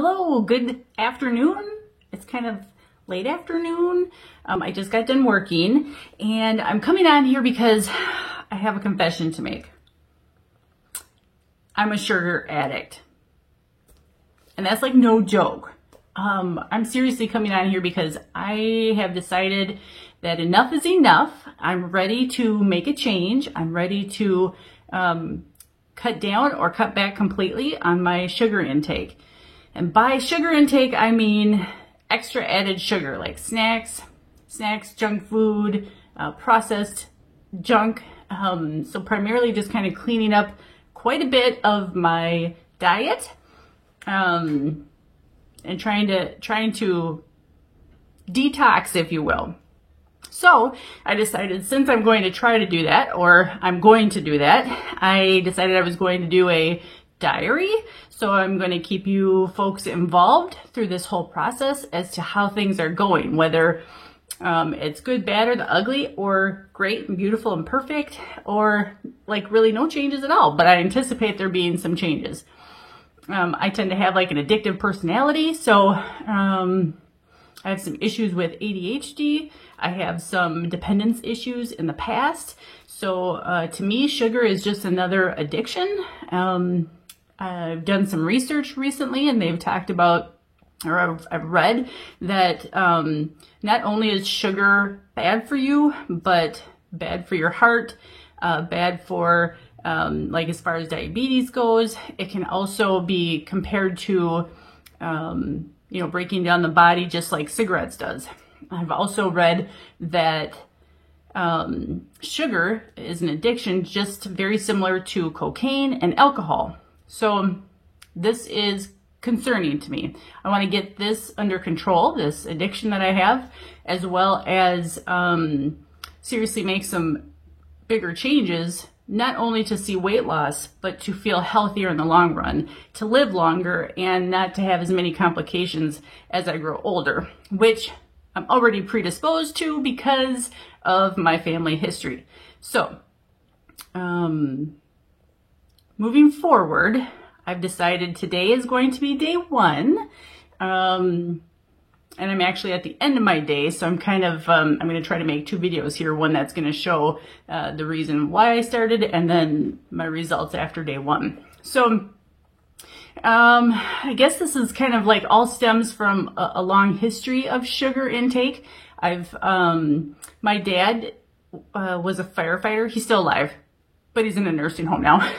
Hello, good afternoon. It's kind of late afternoon. I just got done working and I'm coming on here because I have a confession to make. I'm a sugar addict. And that's like no joke. I'm seriously coming on here because I have decided that enough is enough. I'm ready to make a change. I'm ready to cut down or cut back completely on my sugar intake. And by sugar intake, I mean extra added sugar, like snacks, junk food, processed junk. So primarily just kind of cleaning up quite a bit of my diet, and trying to detox, if you will. So I decided, since I'm going to try to do that, or I'm going to do that, I decided I was going to do a diary. So I'm going to keep you folks involved through this whole process as to how things are going, whether it's good, bad, or the ugly, or great and beautiful and perfect, or like really no changes at all. But I anticipate there being some changes. I tend to have like an addictive personality, so I have some issues with ADHD. I have some dependence issues in the past. So to me, sugar is just another addiction. I've done some research recently and they've talked about, or I've read that not only is sugar bad for you, but bad for your heart, bad for like as far as diabetes goes. It can also be compared to breaking down the body just like cigarettes does. I've also read that sugar is an addiction just very similar to cocaine and alcohol. So this is concerning to me. I want to get this under control, this addiction that I have, as well as seriously make some bigger changes, not only to see weight loss, but to feel healthier in the long run, to live longer, and not to have as many complications as I grow older, which I'm already predisposed to because of my family history. So, moving forward, I've decided today is going to be day one. And I'm actually at the end of my day, so I'm kind of, I'm going to try to make two videos here. One that's going to show the reason why I started, and then my results after day one. So, I guess this is kind of like all stems from a long history of sugar intake. My dad was a firefighter. He's still alive, but he's in a nursing home now.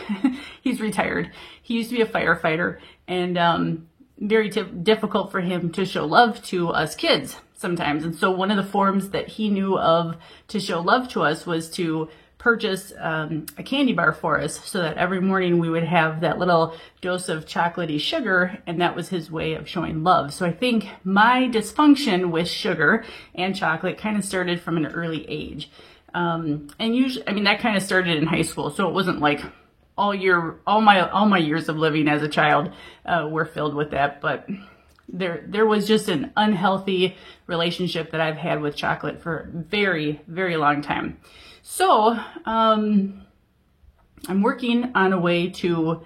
He's retired. He used to be a firefighter, and very difficult for him to show love to us kids sometimes. And so one of the forms that he knew of to show love to us was to purchase a candy bar for us, so that every morning we would have that little dose of chocolatey sugar, and that was his way of showing love. So I think my dysfunction with sugar and chocolate kind of started from an early age. And usually, I mean, that kind of started in high school, so it wasn't like all my years of living as a child were filled with that, but there was just an unhealthy relationship that I've had with chocolate for a very, very long time. So, I'm working on a way to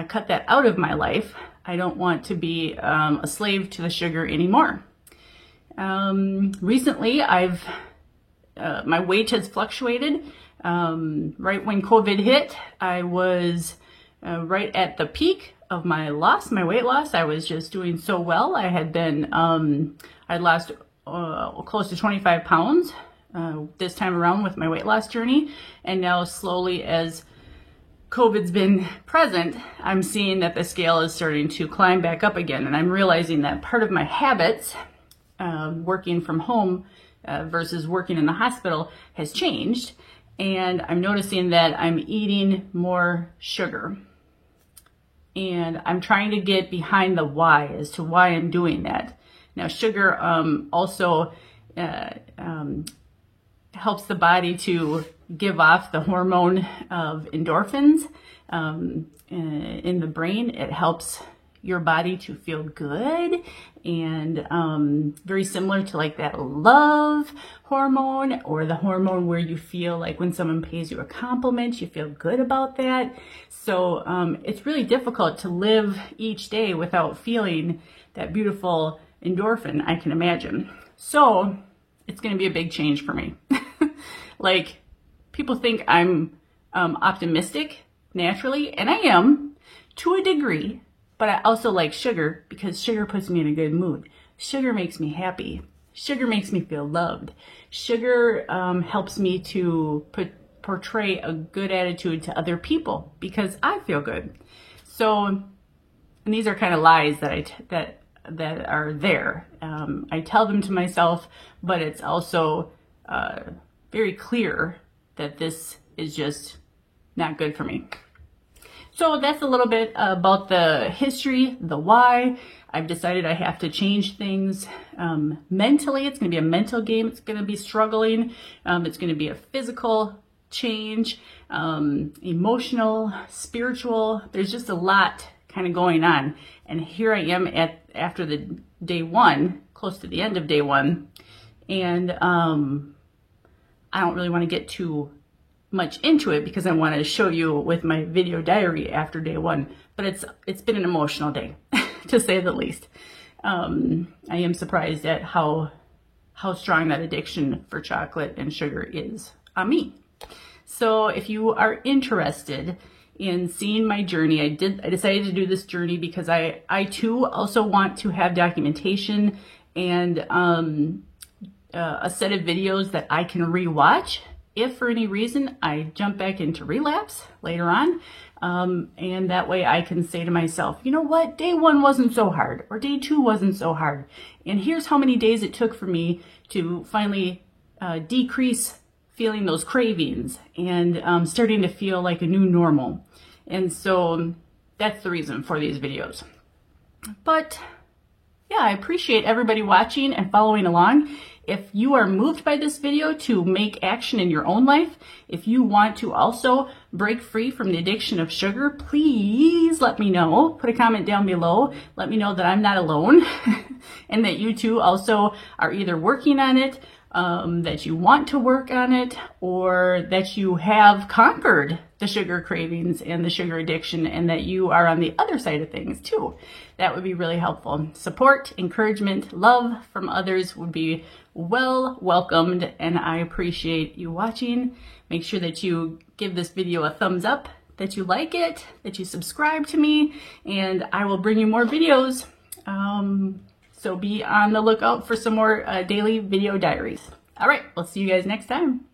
cut that out of my life. I don't want to be a slave to the sugar anymore. Recently, my weight has fluctuated. Right when COVID hit, I was right at the peak of my weight loss. I was just doing so well. I had been, I'd lost close to 25 pounds this time around with my weight loss journey. And now slowly, as COVID's been present, I'm seeing that the scale is starting to climb back up again. And I'm realizing that part of my habits, working from home versus working in the hospital, has changed. And I'm noticing that I'm eating more sugar. And I'm trying to get behind the why as to why I'm doing that. Now, sugar also helps the body to give off the hormone of endorphins in the brain. It helps your body to feel good, and very similar to like that love hormone, or the hormone where you feel like when someone pays you a compliment, you feel good about that. So it's really difficult to live each day without feeling that beautiful endorphin, I can imagine. So it's going to be a big change for me. Like, people think I'm optimistic naturally, and I am to a degree, but I also like sugar because sugar puts me in a good mood. Sugar makes me happy. Sugar makes me feel loved. Sugar helps me to portray a good attitude to other people because I feel good. So, and these are kind of lies that are there. I tell them to myself, but it's also very clear that this is just not good for me. So that's a little bit about the history, the why. I've decided I have to change things mentally. It's going to be a mental game. It's going to be struggling. It's going to be a physical change, emotional, spiritual. There's just a lot kind of going on. And here I am after the day one, close to the end of day one. And I don't really want to get too much into it because I want to show you with my video diary after day one. But it's been an emotional day, to say the least. I am surprised at how strong that addiction for chocolate and sugar is on me. So if you are interested in seeing my journey, I decided to do this journey because I too also want to have documentation and a set of videos that I can rewatch if for any reason I jump back into relapse later on. And that way I can say to myself, you know what, day one wasn't so hard, or day two wasn't so hard. And here's how many days it took for me to finally decrease feeling those cravings and starting to feel like a new normal. And so that's the reason for these videos. But yeah, I appreciate everybody watching and following along. If you are moved by this video to make action in your own life, if you want to also break free from the addiction of sugar, please let me know. Put a comment down below. Let me know that I'm not alone and that you too also are either working on it, that you want to work on it, or that you have conquered the sugar cravings and the sugar addiction and that you are on the other side of things too. That would be really helpful. Support, encouragement, love from others would be well welcomed, and I appreciate you watching. Make sure that you give this video a thumbs up, that you like it, that you subscribe to me, and I will bring you more videos. So be on the lookout for some more daily video diaries. All right, we'll see you guys next time.